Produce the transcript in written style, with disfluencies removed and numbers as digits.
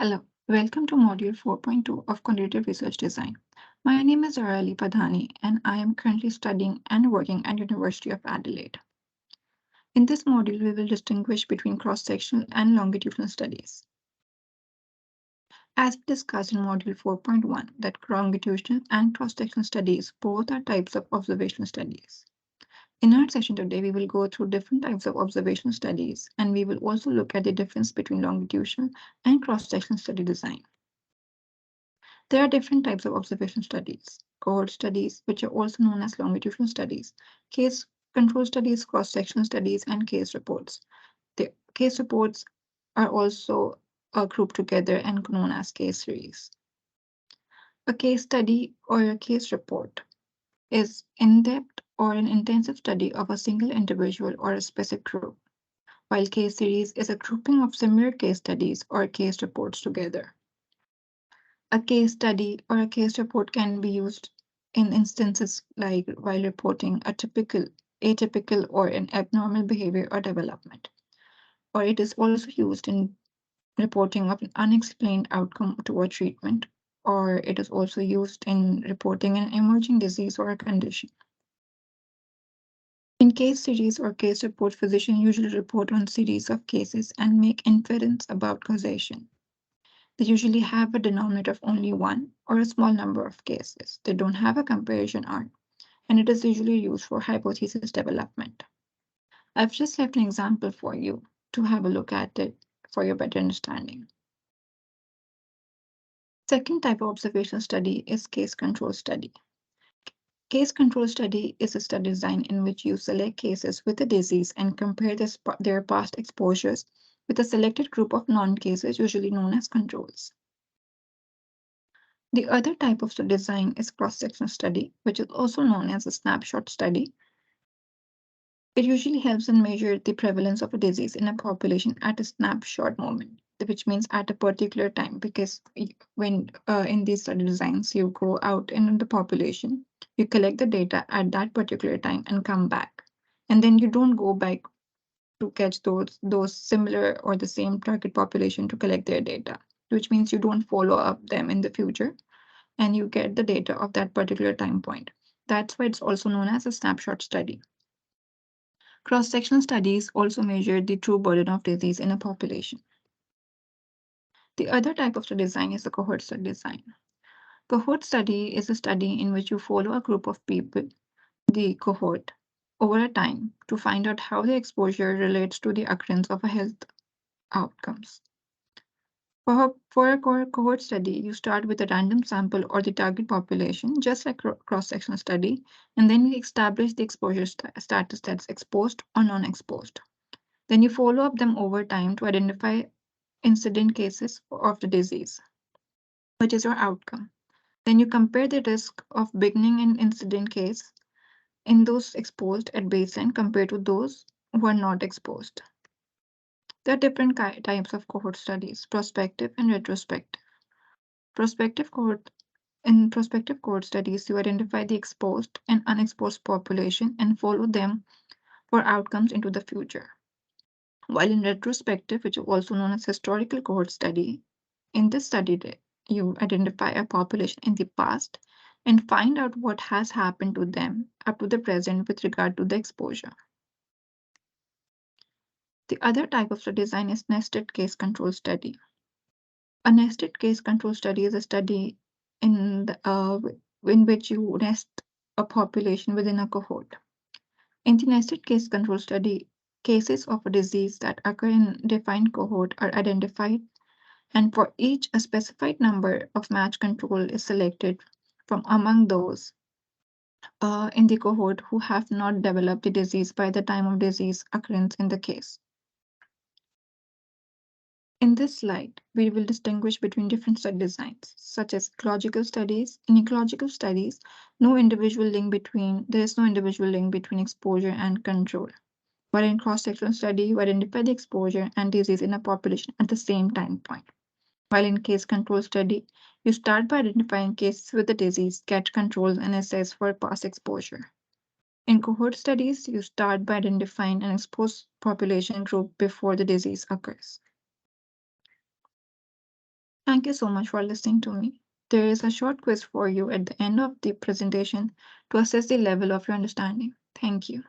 Hello, welcome to Module 4.2 of Quantitative Research Design. My name is Arali Padhani and I am currently studying and working at University of Adelaide. In this module, we will distinguish between cross-sectional and longitudinal studies. As we discussed in Module 4.1, that longitudinal and cross-sectional studies both are types of observational studies. In our session today, we will go through different types of observational studies, and we will also look at the difference between longitudinal and cross-sectional study design. There are different types of observational studies: cohort studies, which are also known as longitudinal studies, case control studies, cross-sectional studies, and case reports. The case reports are also grouped together and known as case series. A case study or a case report is in-depth or an intensive study of a single individual or a specific group, while case series is a grouping of similar case studies or case reports together. A case study or a case report can be used in instances like while reporting a typical, atypical, or an abnormal behavior or development. Or it is also used in reporting of an unexplained outcome to a treatment, or it is also used in reporting an emerging disease or a condition. In case series or case report, physicians usually report on series of cases and make inference about causation. They usually have a denominator of only one or a small number of cases. They don't have a comparison arm, and it is usually used for hypothesis development. I've just left an example for you to have a look at it for your better understanding. Second type of observational study is case control study. Case control study is a study design in which you select cases with a disease and compare their past exposures with a selected group of non-cases, usually known as controls. The other type of design is cross-sectional study, which is also known as a snapshot study. It usually helps in measure the prevalence of a disease in a population at a snapshot moment, which means at a particular time, because when in these study designs, you go out in the population, you collect the data at that particular time and come back. And then you don't go back to catch those similar or the same target population to collect their data, which means you don't follow up them in the future and you get the data of that particular time point. That's why it's also known as a snapshot study. Cross-sectional studies also measure the true burden of disease in a population. The other type of study design is the cohort study design. Cohort study is a study in which you follow a group of people, the cohort, over a time to find out how the exposure relates to the occurrence of a health outcomes. For a cohort study, you start with a random sample or the target population, just like cross-sectional study, and then you establish the exposure status that's exposed or non-exposed. Then you follow up them over time to identify incident cases of the disease, which is your outcome. Then you compare the risk of beginning an incident case in those exposed at baseline compared to those who are not exposed. There are different types of cohort studies: prospective and retrospective. In prospective cohort studies, you identify the exposed and unexposed population and follow them for outcomes into the future. While in retrospective, which is also known as historical cohort study, in this study, you identify a population in the past and find out what has happened to them up to the present with regard to the exposure. The other type of study design is nested case control study. A nested case control study is a study in which you nest a population within a cohort. In the nested case control study, cases of a disease that occur in defined cohort are identified, and for each, a specified number of match control is selected from among those in the cohort who have not developed the disease by the time of disease occurrence in the case. In this slide, we will distinguish between different study designs, such as ecological studies. In ecological studies, there is no individual link between exposure and control. But in cross-sectional study, you identify the exposure and disease in a population at the same time point. While in case control study, you start by identifying cases with the disease, get controls, and assess for past exposure. In cohort studies, you start by identifying an exposed population group before the disease occurs. Thank you so much for listening to me. There is a short quiz for you at the end of the presentation to assess the level of your understanding. Thank you.